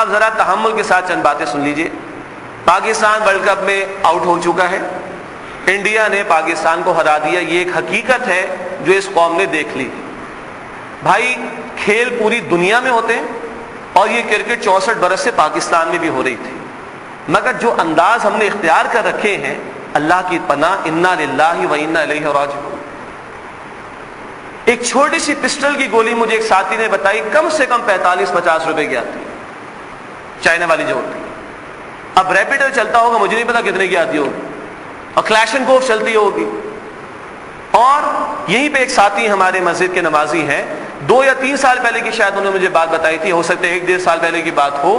اب ذرا تحمل کے ساتھ چند باتیں سن لیجئے. پاکستان ورلڈ کپ میں آؤٹ ہو چکا ہے, انڈیا نے پاکستان کو ہرا دیا. یہ ایک حقیقت ہے جو اس قوم نے دیکھ لی. بھائی کھیل پوری دنیا میں ہوتے ہیں, اور یہ کرکٹ 64 برس سے پاکستان میں بھی ہو رہی تھی, مگر جو انداز ہم نے اختیار کر رکھے ہیں, اللہ کی پناہ, انا للہ و انا الیہ راجعون. ایک چھوٹی سی پسٹل کی گولی مجھے ایک ساتھی نے بتائی, کم سے کم 45-50 روپے کی آتی ہے, چائنا والی جو ہوتی ہے. اب ریپیڈر چلتا ہوگا, مجھے نہیں پتا کتنے کی آتی ہوگی, اور کلیشنکوف چلتی ہوگی. اور یہیں پہ ایک ساتھی ہمارے مسجد کے نمازی ہیں, 2 یا 3 سال پہلے کی شاید انہوں نے مجھے بات بتائی تھی, ہو سکتا ہے 1-1.5 سال پہلے کی بات ہو.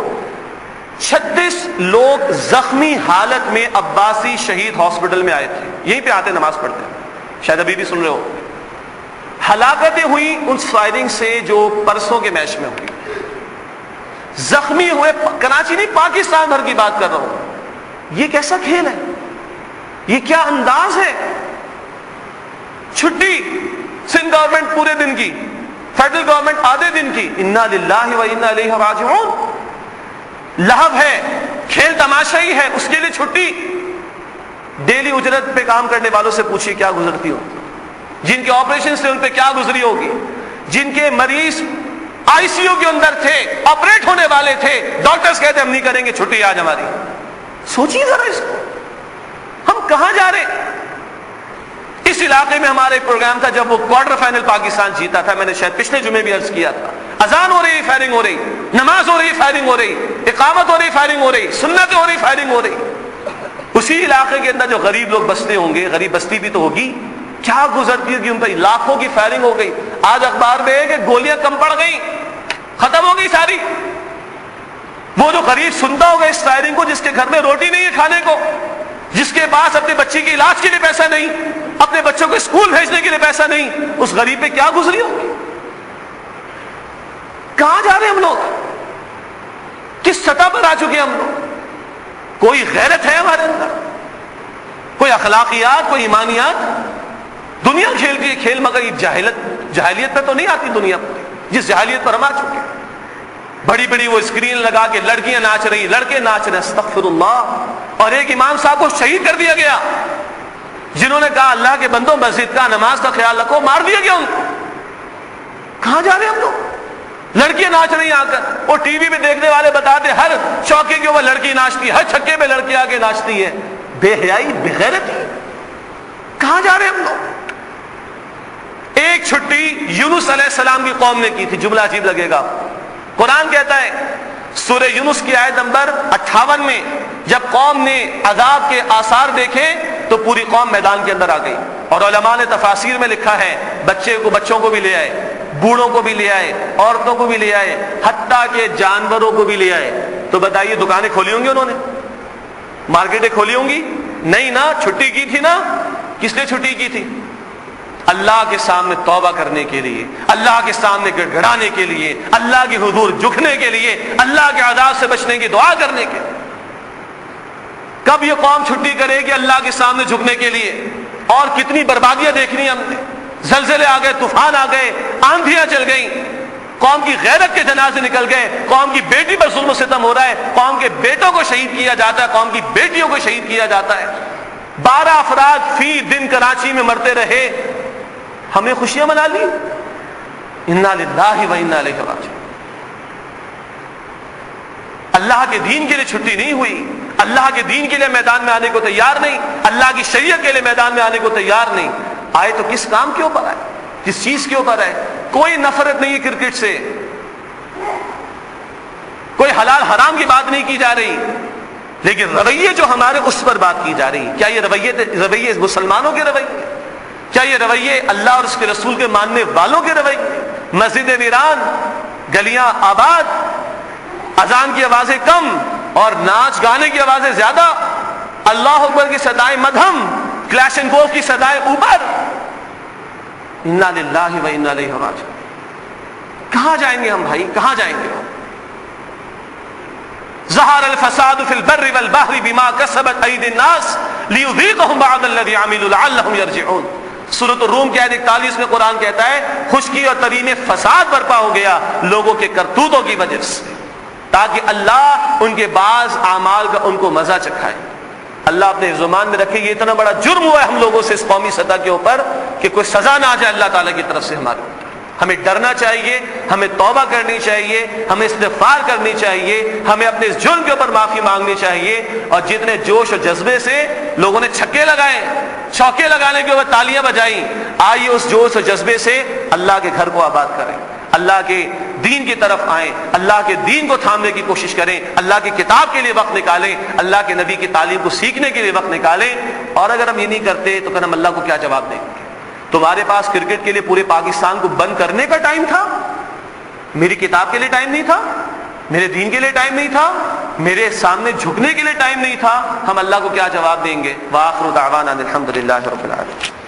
36 لوگ زخمی حالت میں عباسی شہید ہاسپٹل میں آئے تھے, یہیں پہ آتے نماز پڑھتے ہیں, شاید ابھی بھی سن رہے ہو. ہلاکتیں ہوئی ان فائرنگ سے جو پرسوں کے میچ میں ہوئی. زخمی ہوئے, کراچی نہیں پاکستان بھر کی بات کر رہا ہوں. یہ کیسا کھیل ہے, یہ کیا انداز ہے. چھٹی سندھ گورنمنٹ پورے دن کی, فیڈرل گورنمنٹ آدھے دن کی. انا للہ و انا الیہ راجعون. لہو ہے, کھیل تماشا ہی ہے, اس کے لیے چھٹی. ڈیلی اجرت پہ کام کرنے والوں سے پوچھیے کیا گزرتی ہو, جن کے آپریشن سے ان پہ کیا گزری ہوگی, جن کے مریض آئی سی یو کے اندر تھے, آپریٹ ہونے والے تھے, ڈاکٹرز کہتے ہم نہیں کریں گے چھٹی آج ہماری. سوچیے ذرا اس کو, ہم کہاں جا رہے ہیں. اس علاقے میں ہمارا ایک پروگرام تھا جب وہ کوارٹر فائنل پاکستان جیتا تھا, میں نے شاید پچھلے جمعے بھی عرض کیا تھا. اذان ہو رہی, فائرنگ ہو رہی, نماز ہو رہی, فائرنگ ہو رہی, اقامت ہو رہی, فائرنگ ہو رہی, سنت ہو رہی, فائرنگ ہو رہی. اسی علاقے کے اندر جو غریب لوگ بستے ہوں گے, غریب بستی بھی تو ہوگی, کیا گزرتی ہوگی ان پہ. لاکھوں کی فائرنگ ہو گئی. آج اخبار میں ہے کہ گولیاں کم پڑ گئی, ختم ہو گئی ساری. وہ جو غریب سنتا ہوگا اس فائرنگ کو, جس کے گھر میں روٹی نہیں ہے کھانے کو, جس کے پاس اپنے بچے کے علاج کے لیے پیسہ نہیں, اپنے بچوں کو اسکول بھیجنے کے لیے پیسہ نہیں, اس غریب پہ کیا گزری ہوگی. کہاں جا رہے ہیں ہم لوگ, کس سطح پر آ چکے ہیں ہم لوگ. کوئی غیرت ہے ہمارے اندر, کوئی اخلاقیات, کوئی ایمانیات. دنیا کھیلتی ہے کھیل, مگر یہ جاہلیت پہ تو نہیں آتی دنیا پوری, جس جاہلیت پر ہم آ چکے ہیں. بڑی بڑی وہ اسکرین لگا کے لڑکیاں ناچ رہی, لڑکے ناچ رہے, استغفر اللہ. اور ایک امام صاحب کو شہید کر دیا گیا, جنہوں نے کہا اللہ کے بندوں مسجد کا, نماز کا خیال رکھو, مار دیا گیا ان کو. کہاں جا رہے ہیں ہم لوگ. لڑکیاں ناچ رہی آ کر, اور ٹی وی پہ دیکھنے والے بتاتے ہر چوکے کے اوپر لڑکی ناچتی, ہر چھکے پہ لڑکی آ کے ناچتی ہے. بے حیائی, بے غیرتی. کہاں جا رہے ہیں ہم لوگ. ایک چھٹی یونس علیہ السلام کی قوم نے کی تھی. جملہ عجیب لگے گا, قرآن کہتا ہے سورہ یونس کی آیت نمبر 58 میں, جب قوم نے عذاب کے آثار دیکھے تو پوری قوم میدان کے اندر آ گئی. اور علماء نے تفاسیر میں لکھا ہے بچوں کو بھی لے آئے, بوڑھوں کو بھی لے آئے, عورتوں کو بھی لے آئے, حتیٰ کہ جانوروں کو بھی لے آئے. تو بتائیے دکانیں کھولی ہوں گی انہوں نے, مارکیٹیں کھولی ہوں گی؟ نہیں نا, چھٹی کی تھی نا. کس نے چھٹی کی تھی؟ اللہ کے سامنے توبہ کرنے کے لیے, اللہ کے سامنے گڑ گڑانے کے لیے, اللہ کے حضور جھکنے کے لیے, اللہ کے عذاب سے بچنے کی دعا کرنے کے. کب یہ قوم چھٹی کرے گی اللہ کے سامنے جھکنے کے لیے؟ اور کتنی بربادیاں دیکھنی ہم نے. زلزلے آ گئے, طوفان آ گئے, آندھیاں چل گئیں, قوم کی غیرت کے جنازے نکل گئے, قوم کی بیٹی پر ظلم و ستم ہو رہا ہے, قوم کے بیٹوں کو شہید کیا جاتا ہے, قوم کی بیٹیوں کو شہید کیا جاتا ہے. 12 افراد فی دن کراچی میں مرتے رہے, ہمیں خوشیاں منا لی. انا للہ و انا الیہ راجعون. اللہ کے دین کے لیے چھٹی نہیں ہوئی, اللہ کے دین کے لیے میدان میں آنے کو تیار نہیں, اللہ کی شریعت کے لیے میدان میں آنے کو تیار نہیں. آئے تو کس کام کے اوپر آئے, کس چیز کے اوپر آئے؟ کوئی نفرت نہیں ہے کرکٹ سے, کوئی حلال حرام کی بات نہیں کی جا رہی, لیکن رویے جو ہمارے اس پر بات کی جا رہی. کیا یہ رویے مسلمانوں کے رویے؟ کیا یہ رویے اللہ اور اس کے رسول کے ماننے والوں کے رویے؟ مسجد ویران, گلیاں آباد, اذان کی آوازیں کم اور ناچ گانے کی آوازیں زیادہ, اللہ اکبر کی صدائیں مدھم, کلیشنکوف کی صدائیں اوپر. انا للہ و انا الیہ راجعون. کہاں جائیں گے ہم بھائی, کہاں جائیں گے ہم؟ ظہر الفساد فی البر والبحر بما کسبت ایدی الناس لیذیقہم بعض الذی عملوا لعلہم یرجعون. سورۃ الروم کی آیت 41 میں قرآن کہتا ہے خشکی اور ترین فساد برپا ہو گیا لوگوں کے کرتوتوں کی وجہ سے. تاکہ اللہ ان کے بعض اعمال کا ان کو مزہ چکھائے۔ اللہ اپنے زبان میں رکھے، یہ اتنا بڑا جرم ہوا ہے ہم لوگوں سے اس قومی سطح کے اوپر کہ کوئی سزا نہ آ جائے اللہ تعالیٰ کی طرف سے ہمارے اوپر۔ ہمیں ڈرنا چاہیے، ہمیں توبہ کرنی چاہیے، ہمیں استغفار کرنی چاہیے، ہمیں اپنے اس جرم کے اوپر معافی مانگنی چاہیے۔ اور جتنے جوش اور جذبے سے لوگوں نے چھکے لگائے، چوکے لگانے کے اوپر تالیاں بجائیں، آئیے اس جوش اور جذبے سے اللہ کے گھر کو آباد کریں، اللہ کے دین کی طرف آئیں، اللہ کے دین کو تھامنے کی کوشش کریں، اللہ کی کتاب کے لیے وقت نکالیں، اللہ کے نبی کی تعلیم کو سیکھنے کے لیے وقت نکالیں۔ اور اگر ہم یہ نہیں کرتے تو پھر ہم اللہ کو کیا جواب دیں گے؟ تمہارے پاس کرکٹ کے لیے پورے پاکستان کو بند کرنے کا ٹائم تھا، میری کتاب کے لیے ٹائم نہیں تھا، میرے دین کے لیے ٹائم نہیں تھا، میرے سامنے جھکنے کے لیے ٹائم نہیں تھا، ہم اللہ کو کیا جواب دیں گے؟ وآخر دعوانا الحمدللہ رب العالمین۔